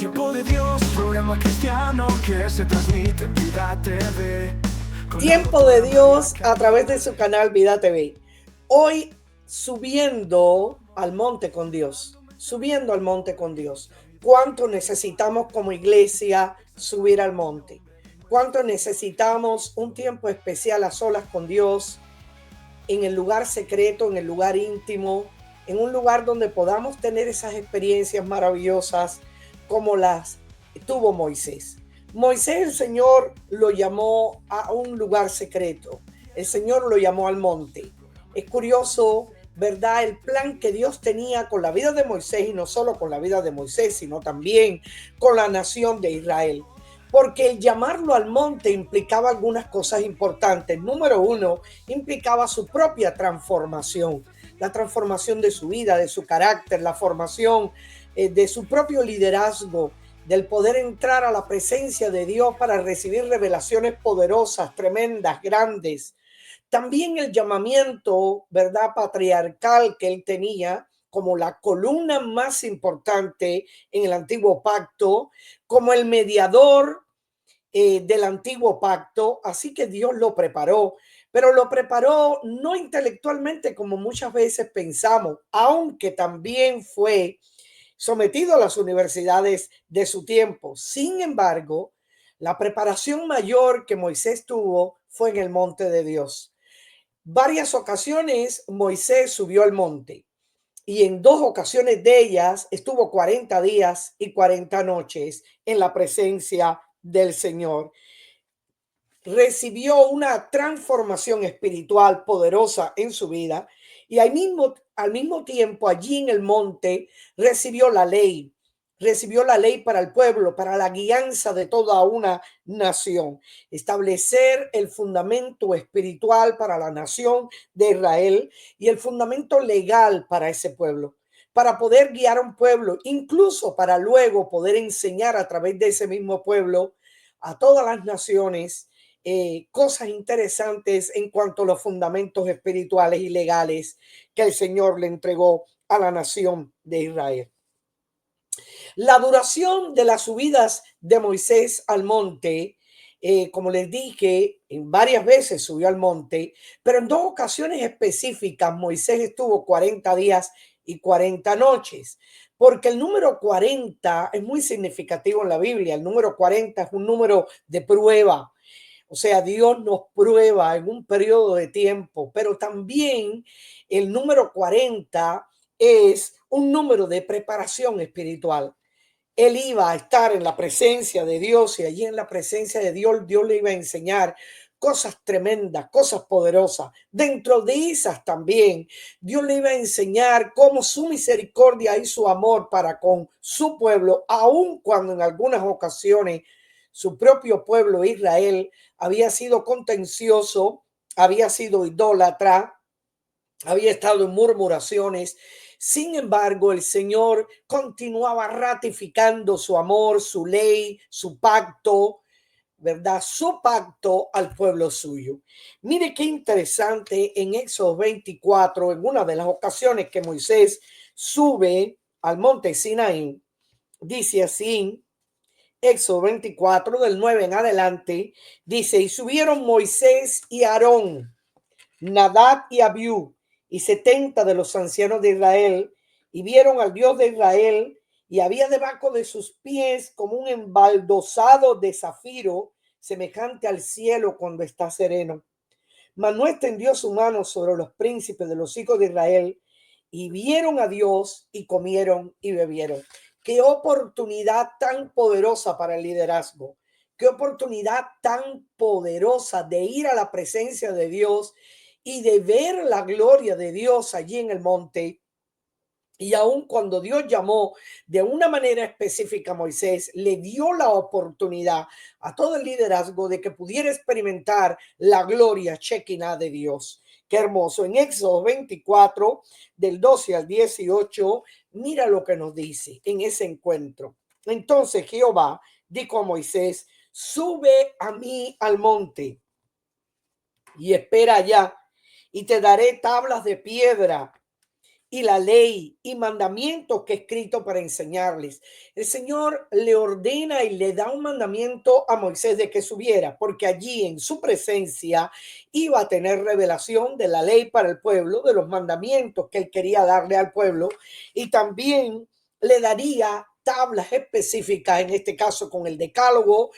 Tiempo de Dios, programa cristiano que se transmite en Vida TV. Tiempo de Dios a través de su canal Vida TV. Hoy subiendo al monte con Dios. Subiendo al monte con Dios. ¿Cuánto necesitamos como iglesia subir al monte? ¿Cuánto necesitamos un tiempo especial a solas con Dios? En el lugar secreto, en el lugar íntimo, en un lugar donde podamos tener esas experiencias maravillosas como las tuvo Moisés. Moisés, el Señor lo llamó a un lugar secreto. El Señor lo llamó al monte. Es curioso, ¿verdad? El plan que Dios tenía con la vida de Moisés, y no solo con la vida de Moisés, sino también con la nación de Israel. Porque el llamarlo al monte implicaba algunas cosas importantes. Número uno, implicaba su propia transformación, la transformación de su vida, de su carácter, la formación de su propio liderazgo, del poder entrar a la presencia de Dios para recibir revelaciones poderosas, tremendas, grandes. También el llamamiento, ¿verdad?, patriarcal que él tenía como la columna más importante en el antiguo pacto, como el mediador del antiguo pacto. Así que Dios lo preparó, pero lo preparó no intelectualmente como muchas veces pensamos, aunque también fue sometido a las universidades de su tiempo. Sin embargo, la preparación mayor que Moisés tuvo fue en el monte de Dios. Varias ocasiones Moisés subió al monte y en dos ocasiones de ellas estuvo 40 días y 40 noches en la presencia del Señor. Recibió una transformación espiritual poderosa en su vida y al mismo tiempo allí en el monte recibió la ley para el pueblo, para la guianza de toda una nación, establecer el fundamento espiritual para la nación de Israel y el fundamento legal para ese pueblo, para poder guiar a un pueblo, incluso para luego poder enseñar a través de ese mismo pueblo a todas las naciones cosas interesantes en cuanto a los fundamentos espirituales y legales que el Señor le entregó a la nación de Israel. La duración de las subidas de Moisés al monte, como les dije, en varias veces subió al monte, pero en dos ocasiones específicas Moisés estuvo 40 días y 40 noches, porque el número 40 es muy significativo en la Biblia. El número 40 es un número de prueba. O sea, Dios nos prueba en un periodo de tiempo, pero también el número 40 es un número de preparación espiritual. Él iba a estar en la presencia de Dios y allí en la presencia de Dios, Dios le iba a enseñar cosas tremendas, cosas poderosas. Dentro de esas también, Dios le iba a enseñar cómo su misericordia y su amor para con su pueblo, aun cuando en algunas ocasiones su propio pueblo Israel había sido contencioso, había sido idólatra, había estado en murmuraciones. Sin embargo, el Señor continuaba ratificando su amor, su ley, su pacto, ¿verdad? Su pacto al pueblo suyo. Mire qué interesante en Éxodo 24, en una de las ocasiones que Moisés sube al monte Sinaí, dice así, Éxodo 24, del 9 en adelante, dice: y subieron Moisés y Aarón, Nadab y Abiú, y 70 de los ancianos de Israel, y vieron al Dios de Israel, y había debajo de sus pies como un embaldosado de zafiro, semejante al cielo cuando está sereno. Mas no extendió su mano sobre los príncipes de los hijos de Israel, y vieron a Dios y comieron y bebieron. Qué oportunidad tan poderosa para el liderazgo. Qué oportunidad tan poderosa de ir a la presencia de Dios y de ver la gloria de Dios allí en el monte. Y aun cuando Dios llamó de una manera específica a Moisés, le dio la oportunidad a todo el liderazgo de que pudiera experimentar la gloria Shekinah de Dios. Qué hermoso. En Éxodo 24, del 12 al 18, mira lo que nos dice en ese encuentro. Entonces Jehová dijo a Moisés: sube a mí al monte y espera allá, y te daré tablas de piedra y la ley y mandamientos que he escrito para enseñarles. El Señor le ordena y le da un mandamiento a Moisés de que subiera, porque allí en su presencia iba a tener revelación de la ley para el pueblo, de los mandamientos que él quería darle al pueblo, y también le daría tablas específicas, en este caso con el decálogo,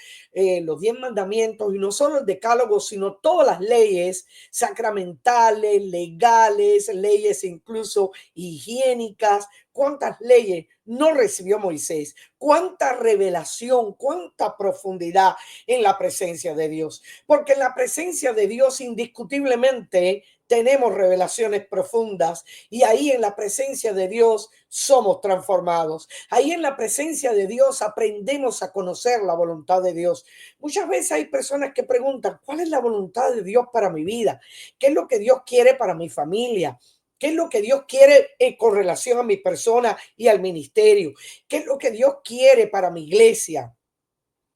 los 10 mandamientos, y no solo el decálogo, sino todas las leyes sacramentales, legales, leyes incluso higiénicas. ¿Cuántas leyes no recibió Moisés? ¿Cuánta revelación, cuánta profundidad en la presencia de Dios? Porque en la presencia de Dios indiscutiblemente tenemos revelaciones profundas, y ahí en la presencia de Dios somos transformados. Ahí en la presencia de Dios aprendemos a conocer la voluntad de Dios. Muchas veces hay personas que preguntan, ¿cuál es la voluntad de Dios para mi vida? ¿Qué es lo que Dios quiere para mi familia? ¿Qué es lo que Dios quiere con relación a mi persona y al ministerio? ¿Qué es lo que Dios quiere para mi iglesia?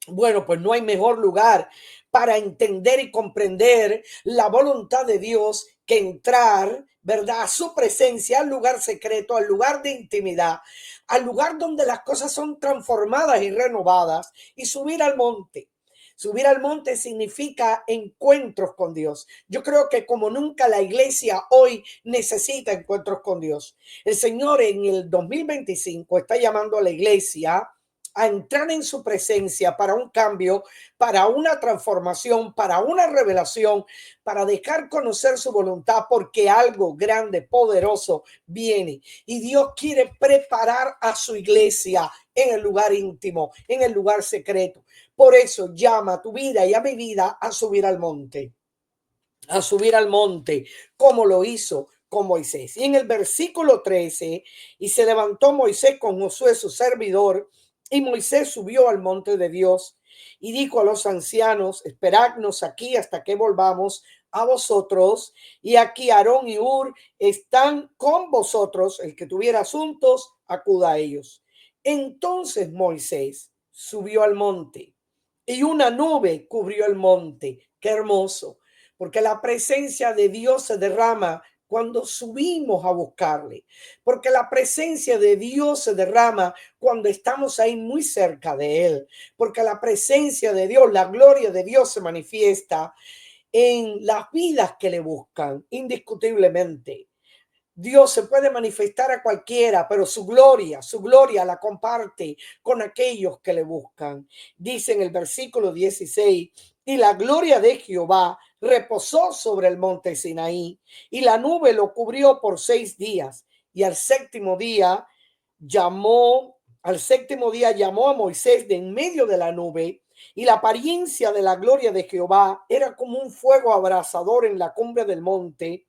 Bueno, pues no hay mejor lugar para entender y comprender la voluntad de Dios que entrar, ¿verdad? A su presencia, al lugar secreto, al lugar de intimidad, al lugar donde las cosas son transformadas y renovadas, y subir al monte. Subir al monte significa encuentros con Dios. Yo creo que como nunca la iglesia hoy necesita encuentros con Dios. El Señor en el 2025 está llamando a la iglesia a entrar en su presencia para un cambio, para una transformación, para una revelación, para dejar conocer su voluntad, porque algo grande, poderoso viene. Y Dios quiere preparar a su iglesia en el lugar íntimo, en el lugar secreto. Por eso llama a tu vida y a mi vida a subir al monte. A subir al monte, como lo hizo con Moisés. Y en el versículo 13, y se levantó Moisés con Josué su servidor, y Moisés subió al monte de Dios y dijo a los ancianos, esperadnos aquí hasta que volvamos a vosotros. Y aquí Aarón y Hur están con vosotros. El que tuviera asuntos, acuda a ellos. Entonces Moisés subió al monte y una nube cubrió el monte. Qué hermoso, porque la presencia de Dios se derrama cuando subimos a buscarle, porque la presencia de Dios se derrama cuando estamos ahí muy cerca de él, porque la presencia de Dios, la gloria de Dios se manifiesta en las vidas que le buscan, indiscutiblemente. Dios se puede manifestar a cualquiera, pero su gloria la comparte con aquellos que le buscan. Dice en el versículo 16, y la gloria de Jehová reposó sobre el monte Sinaí, y la nube lo cubrió por 6 días, y al séptimo día llamó a Moisés de en medio de la nube, y la apariencia de la gloria de Jehová era como un fuego abrasador en la cumbre del monte,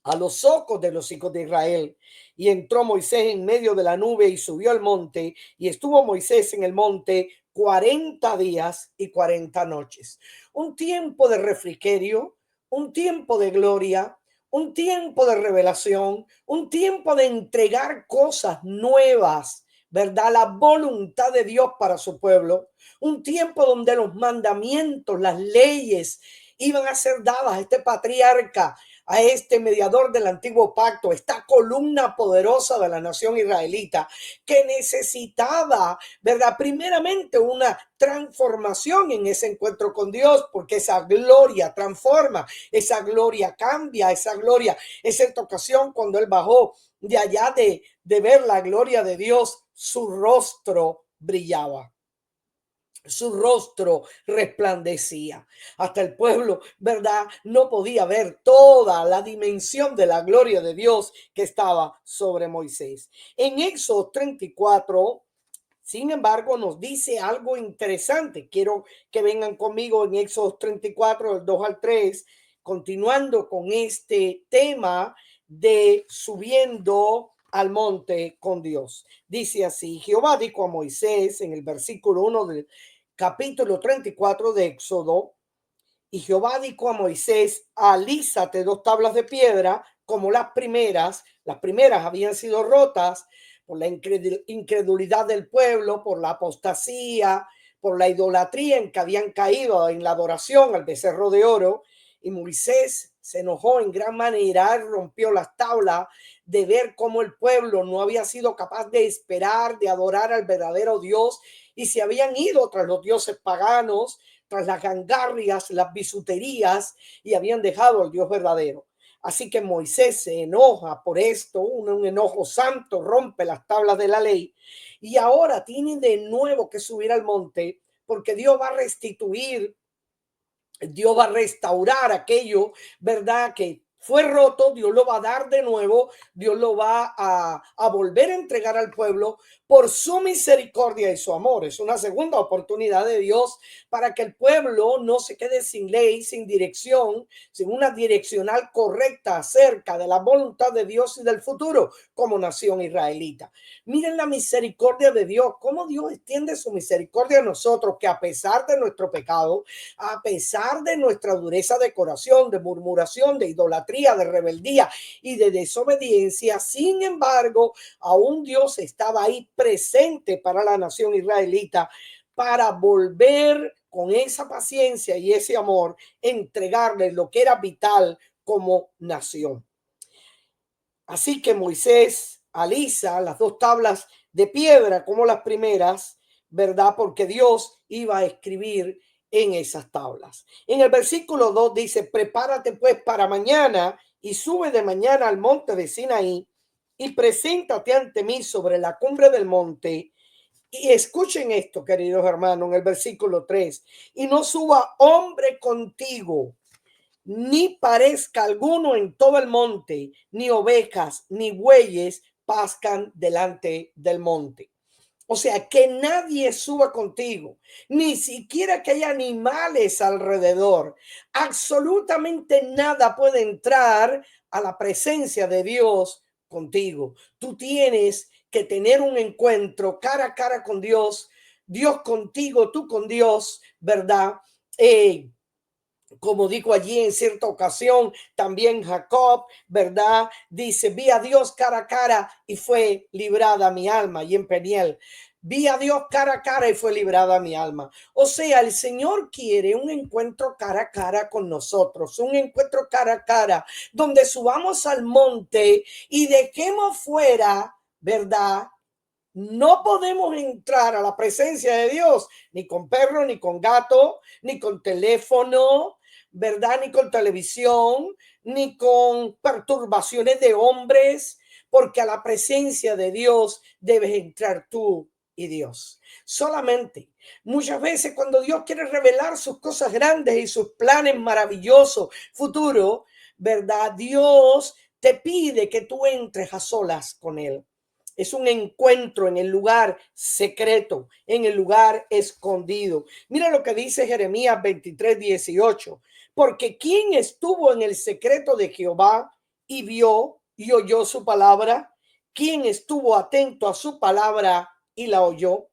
a los ojos de los hijos de Israel. Y entró Moisés en medio de la nube y subió al monte, y estuvo Moisés en el monte 40 días y 40 noches. Un tiempo de refrigerio, un tiempo de gloria, un tiempo de revelación, un tiempo de entregar cosas nuevas, ¿verdad? La voluntad de Dios para su pueblo, un tiempo donde los mandamientos, las leyes iban a ser dadas a este patriarca, a este mediador del antiguo pacto, esta columna poderosa de la nación israelita, que necesitaba, ¿verdad? Primeramente una transformación en ese encuentro con Dios, porque esa gloria transforma, esa gloria cambia, esa gloria, esa ocasión cuando él bajó de allá de ver la gloria de Dios, su rostro brillaba. Su rostro resplandecía. Hasta el pueblo, ¿verdad? No podía ver toda la dimensión de la gloria de Dios que estaba sobre Moisés. En Éxodo 34, sin embargo, nos dice algo interesante. Quiero que vengan conmigo en Éxodo 34, del 2 al 3, continuando con este tema de subiendo al monte con Dios. Dice así, Jehová dijo a Moisés en el versículo 1 del capítulo 34 de Éxodo, y Jehová dijo a Moisés, alízate 2 tablas de piedra como las primeras habían sido rotas por la incredulidad del pueblo, por la apostasía, por la idolatría en que habían caído en la adoración al becerro de oro. Y Moisés se enojó en gran manera, rompió las tablas de ver cómo el pueblo no había sido capaz de esperar, de adorar al verdadero Dios y se habían ido tras los dioses paganos, tras las gangarrias, las bisuterías y habían dejado al Dios verdadero. Así que Moisés se enoja por esto, un enojo santo, rompe las tablas de la ley y ahora tiene de nuevo que subir al monte porque Dios va a restituir, Dios va a restaurar aquello, ¿verdad? Que fue roto, Dios lo va a dar de nuevo, Dios lo va a volver a entregar al pueblo por su misericordia y su amor. Es una segunda oportunidad de Dios para que el pueblo no se quede sin ley, sin dirección, sin una direccional correcta acerca de la voluntad de Dios y del futuro como nación israelita. Miren la misericordia de Dios, cómo Dios extiende su misericordia a nosotros, que a pesar de nuestro pecado, a pesar de nuestra dureza de corazón, de murmuración, de idolatría, de rebeldía y de desobediencia, sin embargo, aún Dios estaba ahí presente para la nación israelita para volver con esa paciencia y ese amor, entregarles lo que era vital como nación. Así que Moisés alisa las dos tablas de piedra como las primeras, ¿verdad? Porque Dios iba a escribir en esas tablas. En el versículo 2 dice, prepárate pues para mañana y sube de mañana al monte de Sinaí y preséntate ante mí sobre la cumbre del monte. Y escuchen esto, queridos hermanos, en el versículo 3, y no suba hombre contigo, ni parezca alguno en todo el monte, ni ovejas, ni bueyes pascan delante del monte. O sea, que nadie suba contigo, ni siquiera que haya animales alrededor. Absolutamente nada puede entrar a la presencia de Dios contigo. Tú tienes que tener un encuentro cara a cara con Dios, Dios contigo, tú con Dios, ¿verdad? Como dijo allí en cierta ocasión, también Jacob, ¿verdad? Dice, vi a Dios cara a cara y fue librada mi alma. Y en Peniel, vi a Dios cara a cara y fue librada mi alma. O sea, el Señor quiere un encuentro cara a cara con nosotros, un encuentro cara a cara, donde subamos al monte y dejemos fuera, ¿verdad? No podemos entrar a la presencia de Dios ni con perro, ni con gato, ni con teléfono, ¿verdad? Ni con televisión, ni con perturbaciones de hombres, porque a la presencia de Dios debes entrar tú y Dios. Solamente muchas veces cuando Dios quiere revelar sus cosas grandes y sus planes maravillosos, futuro, ¿verdad? Dios te pide que tú entres a solas con Él. Es un encuentro en el lugar secreto, en el lugar escondido. Mira lo que dice Jeremías 23:18. Porque ¿quién estuvo en el secreto de Jehová y vio y oyó su palabra? ¿Quién estuvo atento a su palabra y la oyó?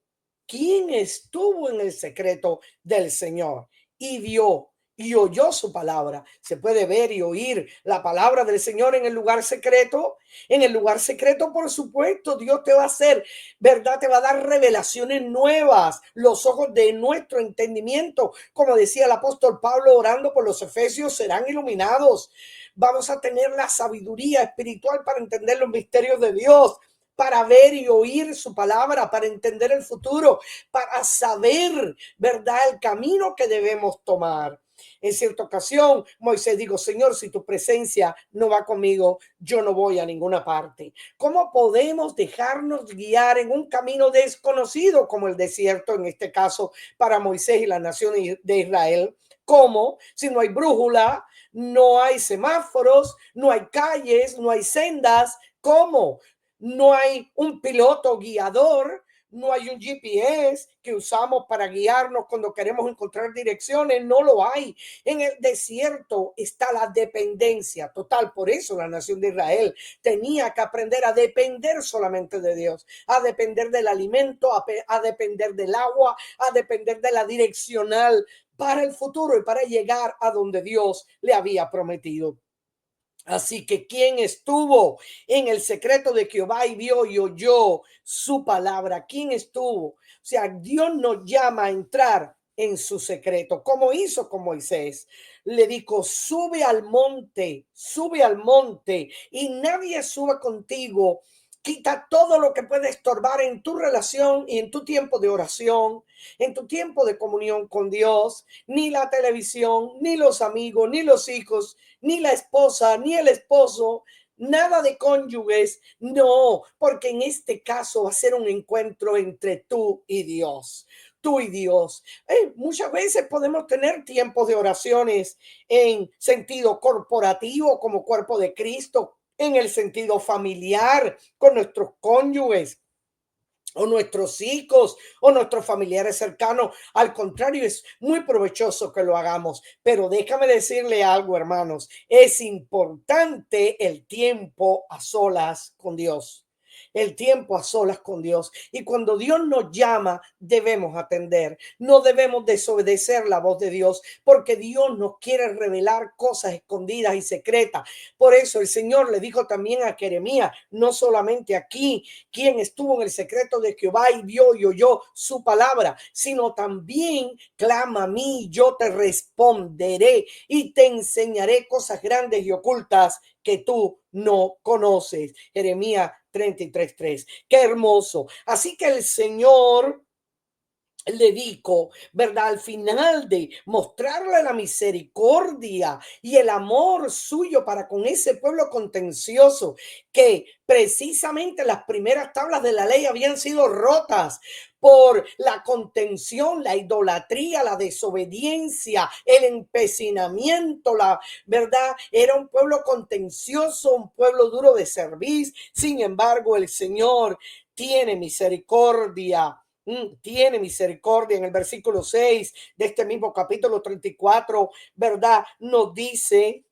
¿Quién estuvo en el secreto del Señor y vio y oyó su palabra? Se puede ver y oír la palabra del Señor en el lugar secreto. En el lugar secreto, por supuesto, Dios te va a hacer, ¿verdad? Te va a dar revelaciones nuevas, los ojos de nuestro entendimiento. Como decía el apóstol Pablo orando por los efesios, serán iluminados. Vamos a tener la sabiduría espiritual para entender los misterios de Dios, para ver y oír su palabra, para entender el futuro, para saber, ¿verdad?, el camino que debemos tomar. En cierta ocasión, Moisés dijo, Señor, si tu presencia no va conmigo, yo no voy a ninguna parte. ¿Cómo podemos dejarnos guiar en un camino desconocido como el desierto, en este caso, para Moisés y la nación de Israel? ¿Cómo? Si no hay brújula, no hay semáforos, no hay calles, no hay sendas. ¿Cómo? No hay un piloto guiador, no hay un GPS que usamos para guiarnos cuando queremos encontrar direcciones, no lo hay. En el desierto está la dependencia total. Por eso la nación de Israel tenía que aprender a depender solamente de Dios, a depender del alimento, a depender del agua, a depender de la direccional para el futuro y para llegar a donde Dios le había prometido. Así que quien estuvo en el secreto de Jehová y vio y oyó su palabra, ¿quién estuvo? O sea, Dios nos llama a entrar en su secreto, como hizo con Moisés. Le dijo, sube al monte y nadie suba contigo. Quita todo lo que puede estorbar en tu relación y en tu tiempo de oración, en tu tiempo de comunión con Dios, ni la televisión, ni los amigos, ni los hijos, ni la esposa, ni el esposo, nada de cónyuges, no, porque en este caso va a ser un encuentro entre tú y Dios. Tú y Dios. Muchas veces podemos tener tiempos de oraciones en sentido corporativo como cuerpo de Cristo, en el sentido familiar con nuestros cónyuges o nuestros hijos o nuestros familiares cercanos. Al contrario, es muy provechoso que lo hagamos. Pero déjame decirle algo, hermanos, es importante el tiempo a solas con Dios. El tiempo a solas con Dios. Y cuando Dios nos llama, debemos atender. No debemos desobedecer la voz de Dios, porque Dios nos quiere revelar cosas escondidas y secretas. Por eso el Señor le dijo también a Jeremías, no solamente aquí, quien estuvo en el secreto de Jehová y vio y oyó su palabra, sino también clama a mí, yo te responderé y te enseñaré cosas grandes y ocultas que tú no conoces. Jeremías 33:3. Qué hermoso. Así que el Señor le dijo, ¿verdad? Al final de mostrarle la misericordia y el amor suyo para con ese pueblo contencioso, que precisamente las primeras tablas de la ley habían sido rotas por la contención, la idolatría, la desobediencia, el empecinamiento, la verdad, era un pueblo contencioso, un pueblo duro de servir. Sin embargo, el Señor tiene misericordia. Tiene misericordia. En el versículo 6 de este mismo capítulo 34, ¿verdad? Nos dice,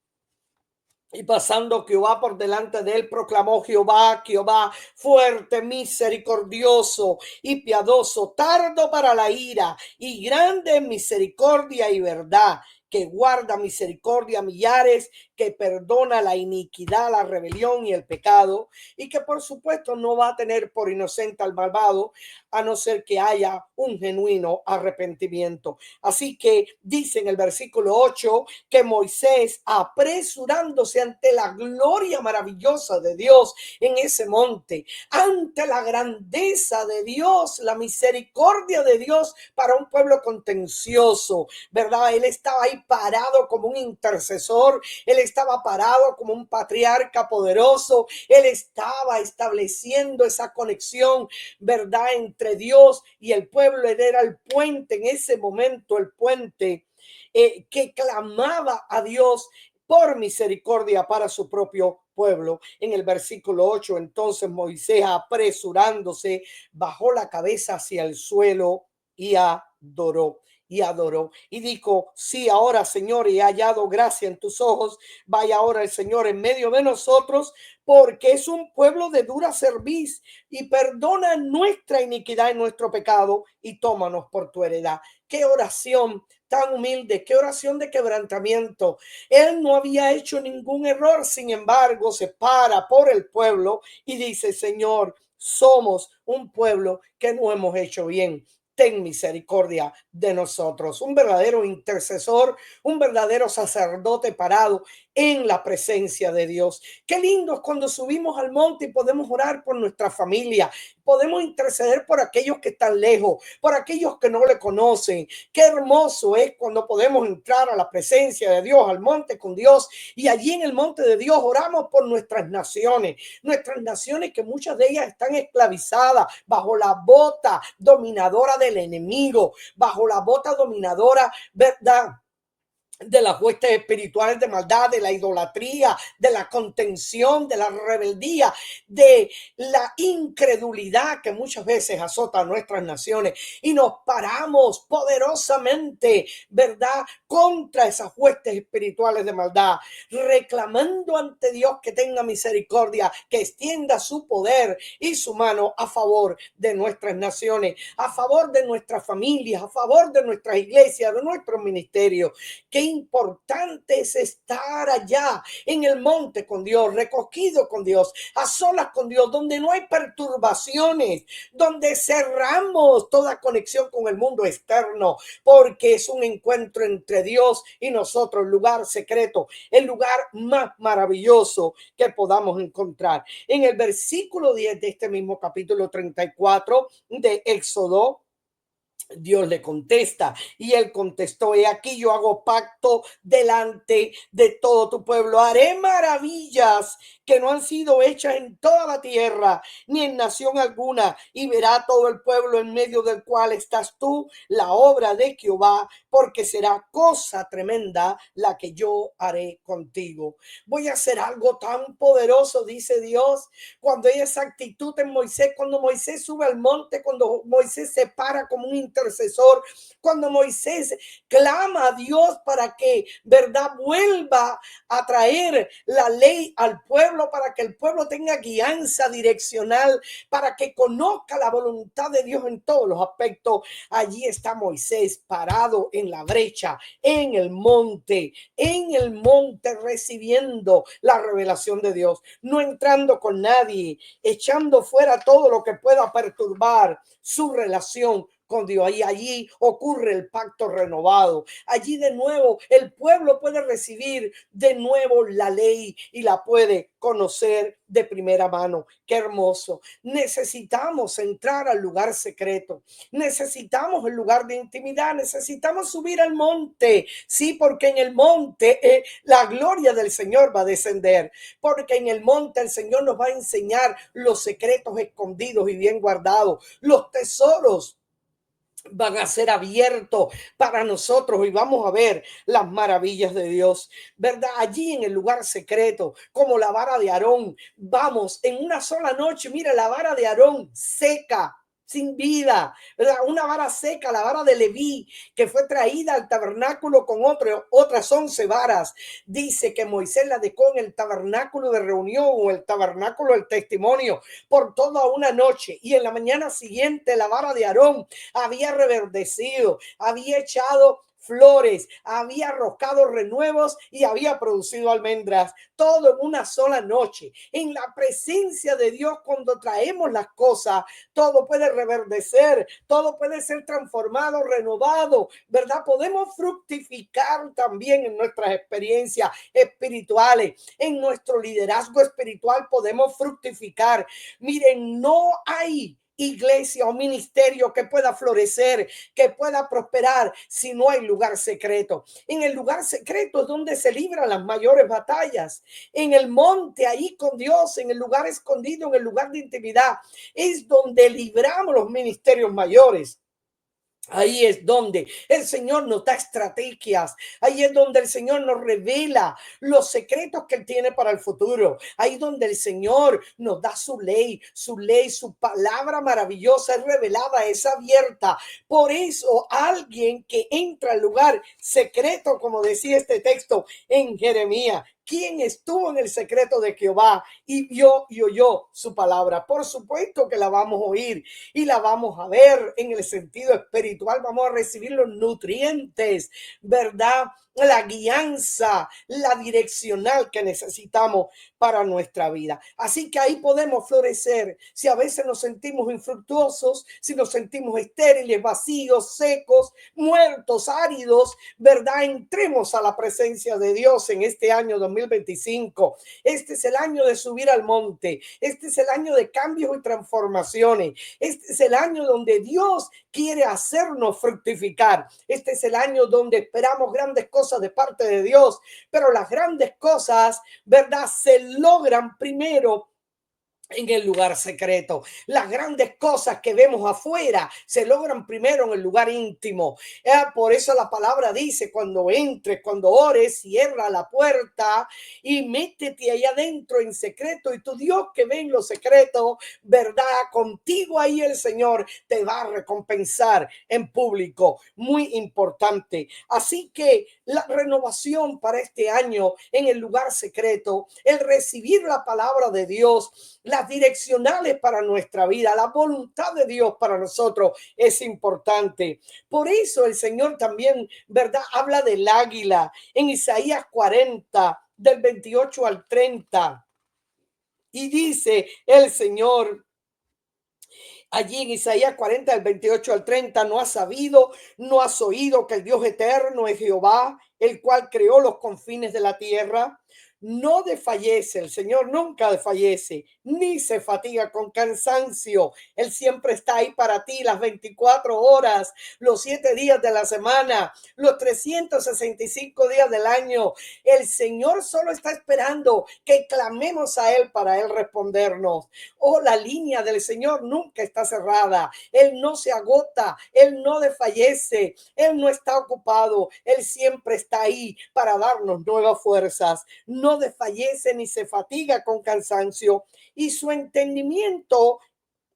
y pasando Jehová por delante de él, proclamó Jehová, Jehová, fuerte, misericordioso y piadoso, tardo para la ira y grande en misericordia y verdad, que guarda misericordia a millares, que perdona la iniquidad, la rebelión y el pecado, y que por supuesto no va a tener por inocente al malvado, a no ser que haya un genuino arrepentimiento. Así que dice en el versículo 8 que Moisés, apresurándose ante la gloria maravillosa de Dios en ese monte, ante la grandeza de Dios, la misericordia de Dios para un pueblo contencioso, ¿verdad? Él estaba ahí parado como un intercesor, él estaba parado como un patriarca poderoso, él estaba estableciendo esa conexión, ¿verdad? Entre Dios y el pueblo. Él era el puente en ese momento, el puente que clamaba a Dios por misericordia para su propio pueblo. En el versículo 8, entonces Moisés, apresurándose, bajó la cabeza hacia el suelo y adoró. Y dijo, sí, ahora, Señor, he hallado gracia en tus ojos. Vaya ahora el Señor en medio de nosotros, porque es un pueblo de dura cerviz, y perdona nuestra iniquidad y nuestro pecado, y tómanos por tu heredad. Qué oración tan humilde, qué oración de quebrantamiento. Él no había hecho ningún error, sin embargo, se para por el pueblo y dice, Señor, somos un pueblo que no hemos hecho bien. Ten misericordia de nosotros. Un verdadero intercesor, un verdadero sacerdote parado en la presencia de Dios. Qué lindo es cuando subimos al monte y podemos orar por nuestra familia, podemos interceder por aquellos que están lejos, por aquellos que no le conocen. Qué hermoso es cuando podemos entrar a la presencia de Dios, al monte con Dios, y allí en el monte de Dios oramos por nuestras naciones que muchas de ellas están esclavizadas bajo la bota dominadora del enemigo, bajo la bota dominadora, ¿verdad?, de las huestes espirituales de maldad, de la idolatría, de la contención, de la rebeldía, de la incredulidad que muchas veces azota a nuestras naciones, y nos paramos poderosamente, ¿verdad?, contra esas huestes espirituales de maldad, reclamando ante Dios que tenga misericordia, que extienda su poder y su mano a favor de nuestras naciones, a favor de nuestras familias, a favor de nuestras iglesias, de nuestros ministerios. Qué importante es estar allá en el monte con Dios, recogido con Dios, a solas con Dios, donde no hay perturbaciones, donde cerramos toda conexión con el mundo externo, porque es un encuentro entre Dios y nosotros, lugar secreto, el lugar más maravilloso que podamos encontrar. En el versículo 10 de este mismo capítulo 34 de Éxodo, Dios le contesta y él contestó: he aquí yo hago pacto delante de todo tu pueblo, haré maravillas que no han sido hechas en toda la tierra ni en nación alguna, y verá todo el pueblo en medio del cual estás tú la obra de Jehová, porque será cosa tremenda la que yo haré contigo. Voy a hacer algo tan poderoso, dice Dios, cuando hay esa actitud en Moisés, cuando Moisés sube al monte, cuando Moisés se para como un intercesor, cuando Moisés clama a Dios para que, verdad, vuelva a traer la ley al pueblo, para que el pueblo tenga guianza direccional, para que conozca la voluntad de Dios en todos los aspectos. Allí está Moisés parado en la brecha, en el monte recibiendo la revelación de Dios, no entrando con nadie, echando fuera todo lo que pueda perturbar su relación con Dios. Y allí ocurre el pacto renovado. Allí de nuevo el pueblo puede recibir de nuevo la ley y la puede conocer de primera mano. Qué hermoso. Necesitamos entrar al lugar secreto. Necesitamos el lugar de intimidad. Necesitamos subir al monte. Sí, porque en el monte la gloria del Señor va a descender. Porque en el monte el Señor nos va a enseñar los secretos escondidos y bien guardados. Los tesoros van a ser abiertos para nosotros y vamos a ver las maravillas de Dios, ¿verdad? Allí en el lugar secreto, como la vara de Aarón, vamos en una sola noche. Mira, la vara de Aarón seca, sin vida, ¿verdad? Una vara seca, la vara de Leví, que fue traída al tabernáculo con otras 11 varas. Dice que Moisés la dejó en el tabernáculo de reunión o el tabernáculo del testimonio por toda una noche, y en la mañana siguiente la vara de Aarón había reverdecido, había echado flores, había arrojado renuevos y había producido almendras, todo en una sola noche. En la presencia de Dios, cuando traemos las cosas, todo puede reverdecer, todo puede ser transformado, renovado, ¿verdad? Podemos fructificar también en nuestras experiencias espirituales, en nuestro liderazgo espiritual podemos fructificar. Miren, no hay iglesia o ministerio que pueda florecer, que pueda prosperar si no hay lugar secreto. En el lugar secreto es donde se libran las mayores batallas. En el monte, ahí con Dios, en el lugar escondido, en el lugar de intimidad, es donde libramos los ministerios mayores. Ahí es donde el Señor nos da estrategias. Ahí es donde el Señor nos revela los secretos que Él tiene para el futuro. Ahí es donde el Señor nos da su ley, su palabra maravillosa es revelada, es abierta. Por eso alguien que entra al lugar secreto, como decía este texto en Jeremías, quien estuvo en el secreto de Jehová y vio y oyó su palabra. Por supuesto que la vamos a oír y la vamos a ver en el sentido espiritual. Vamos a recibir los nutrientes, ¿verdad? La guianza, la direccional que necesitamos para nuestra vida. Así que ahí podemos florecer. Si a veces nos sentimos infructuosos, si nos sentimos estériles, vacíos, secos, muertos, áridos, ¿verdad? Entremos a la presencia de Dios en este año 2025. Este es el año de subir al monte. Este es el año de cambios y transformaciones. Este es el año donde Dios quiere hacernos fructificar. Este es el año donde esperamos grandes cosas de parte de Dios, pero las grandes cosas, ¿verdad?, se logran primero en el lugar secreto. Las grandes cosas que vemos afuera se logran primero en el lugar íntimo. Por eso la palabra dice: cuando entres, cuando ores, cierra la puerta y métete allá adentro en secreto, y tu Dios que ve en lo secreto, ¿verdad?, contigo ahí el Señor te va a recompensar en público. Muy importante. Así que la renovación para este año en el lugar secreto, el recibir la palabra de Dios, la las direccionales para nuestra vida, la voluntad de Dios para nosotros es importante. Por eso el Señor también, ¿verdad? Habla del águila en Isaías 40, del 28 al 30. Y dice el Señor allí en Isaías 40, del 28 al 30, no has sabido, no has oído que el Dios eterno es Jehová, el cual creó los confines de la tierra. No desfallece, el Señor nunca desfallece, ni se fatiga con cansancio. Él siempre está ahí para ti las 24 horas, los 7 días de la semana, los 365 días del año. El Señor solo está esperando que clamemos a Él para Él respondernos. Oh, la línea del Señor nunca está cerrada. Él no se agota, Él no desfallece, Él no está ocupado. Él siempre está ahí para darnos nuevas fuerzas. No desfallece ni se fatiga con cansancio, y su entendimiento,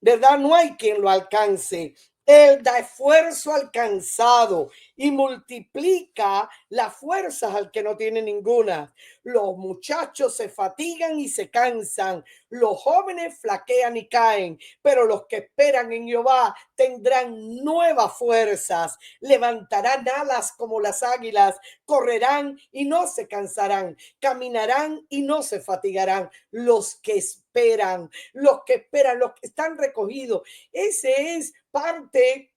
¿verdad? No hay quien lo alcance. Él da esfuerzo al cansado y multiplica las fuerzas al que no tiene ninguna. Los muchachos se fatigan y se cansan, los jóvenes flaquean y caen, pero los que esperan en Jehová tendrán nuevas fuerzas, levantarán alas como las águilas, correrán y no se cansarán, caminarán y no se fatigarán. Los que esperan, los que están recogidos. Ese es parte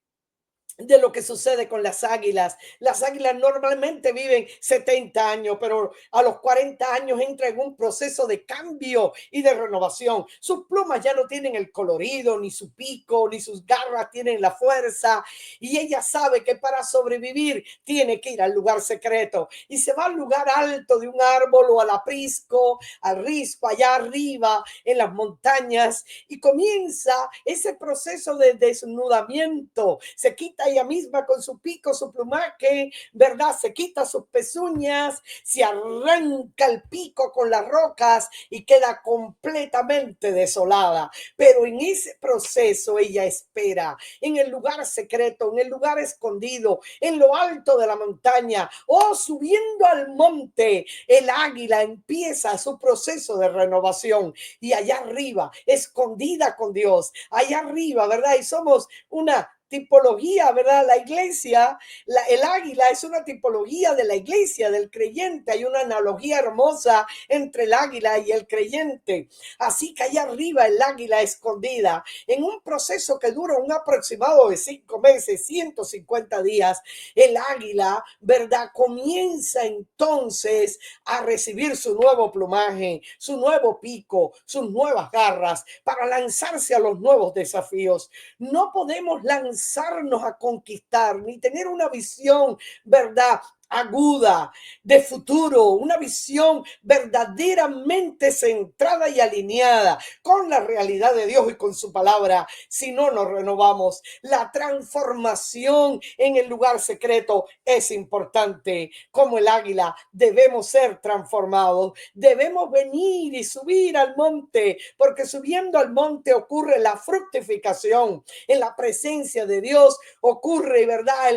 de lo que sucede con las águilas. Las águilas normalmente viven 70 años, pero a los 40 años entra en un proceso de cambio y de renovación. Sus plumas ya no tienen el colorido, ni su pico, ni sus garras tienen la fuerza, y ella sabe que para sobrevivir tiene que ir al lugar secreto, y se va al lugar alto de un árbol o al aprisco, al risco, allá arriba en las montañas, y comienza ese proceso de desnudamiento. Se quita ella misma con su pico, su plumaje, ¿verdad? Se quita sus pezuñas, se arranca el pico con las rocas y queda completamente desolada. Pero en ese proceso ella espera, en el lugar secreto, en el lugar escondido, en lo alto de la montaña, o subiendo al monte. El águila empieza su proceso de renovación, y allá arriba, escondida con Dios, allá arriba, ¿verdad? Y somos una tipología, ¿verdad? La iglesia, el águila es una tipología de la iglesia, del creyente. Hay una analogía hermosa entre el águila y el creyente. Así que allá arriba el águila escondida, en un proceso que dura un aproximado de 5 meses, 150 días, el águila, ¿verdad? Comienza entonces a recibir su nuevo plumaje, su nuevo pico, sus nuevas garras para lanzarse a los nuevos desafíos. No podemos lanzarnos a conquistar, ni tener una visión, ¿verdad?, aguda de futuro, una visión verdaderamente centrada y alineada con la realidad de Dios y con su palabra, si no nos renovamos. La transformación en el lugar secreto es importante. Como el águila, debemos ser transformados, debemos venir y subir al monte, porque subiendo al monte ocurre la fructificación. En la presencia de Dios ocurre, ¿verdad?,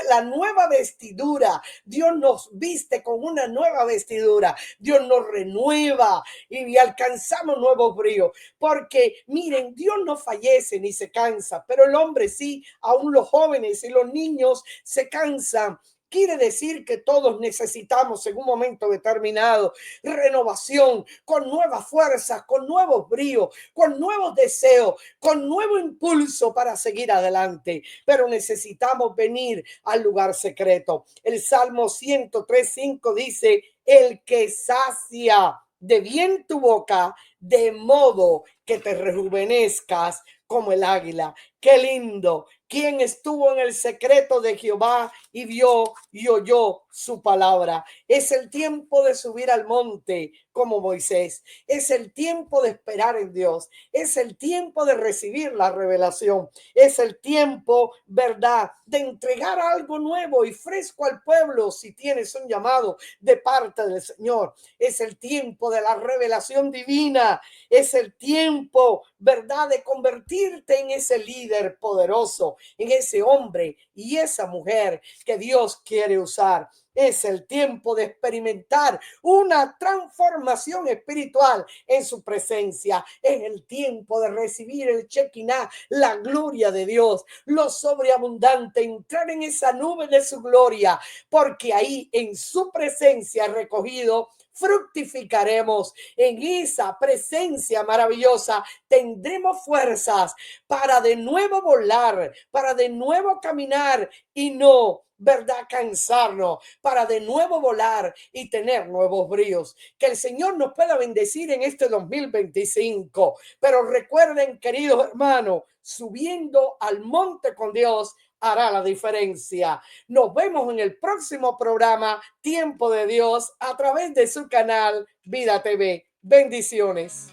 la nueva vestidura. Dios nos viste con una nueva vestidura, Dios nos renueva y alcanzamos nuevos bríos, porque miren, Dios no fallece ni se cansa, pero el hombre sí, aún los jóvenes y los niños se cansan. Quiere decir que todos necesitamos en un momento determinado renovación, con nuevas fuerzas, con nuevos bríos, con nuevos deseos, con nuevo impulso para seguir adelante. Pero necesitamos venir al lugar secreto. El Salmo 103:5 dice: el que sacia de bien tu boca, de modo que te rejuvenezcas como el águila. Qué lindo. Quien estuvo en el secreto de Jehová y vio y oyó su palabra. Es el tiempo de subir al monte como Moisés. Es el tiempo de esperar en Dios. Es el tiempo de recibir la revelación. Es el tiempo, ¿verdad?, de entregar algo nuevo y fresco al pueblo si tienes un llamado de parte del Señor. Es el tiempo de la revelación divina. Es el tiempo, ¿verdad?, de convertirte en ese líder poderoso, en ese hombre y esa mujer que Dios quiere usar. Es el tiempo de experimentar una transformación espiritual en su presencia. Es el tiempo de recibir el Shekinah, la gloria de Dios, lo sobreabundante, entrar en esa nube de su gloria, porque ahí en su presencia recogido fructificaremos. En esa presencia maravillosa tendremos fuerzas para de nuevo volar, para de nuevo caminar y no, ¿verdad?, cansarnos, para de nuevo volar y tener nuevos bríos. Que el Señor nos pueda bendecir en este 2025. Pero recuerden, queridos hermanos, subiendo al monte con Dios hará la diferencia. Nos vemos en el próximo programa Tiempo de Dios a través de su canal Vida TV. Bendiciones.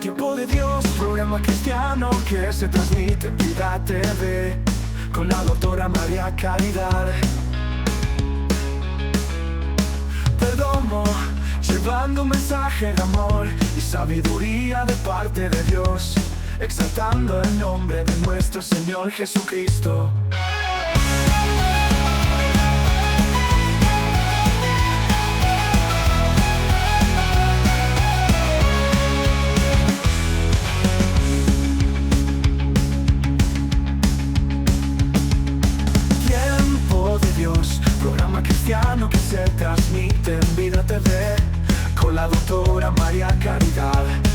Tiempo de Dios, programa cristiano que se transmite en Vida TV con la doctora María Caridad Perdomo, llevando un mensaje de amor y sabiduría de parte de Dios, exaltando el nombre de nuestro Señor Jesucristo. Programa cristiano que se transmite en Vida TV con la doctora María Caridad.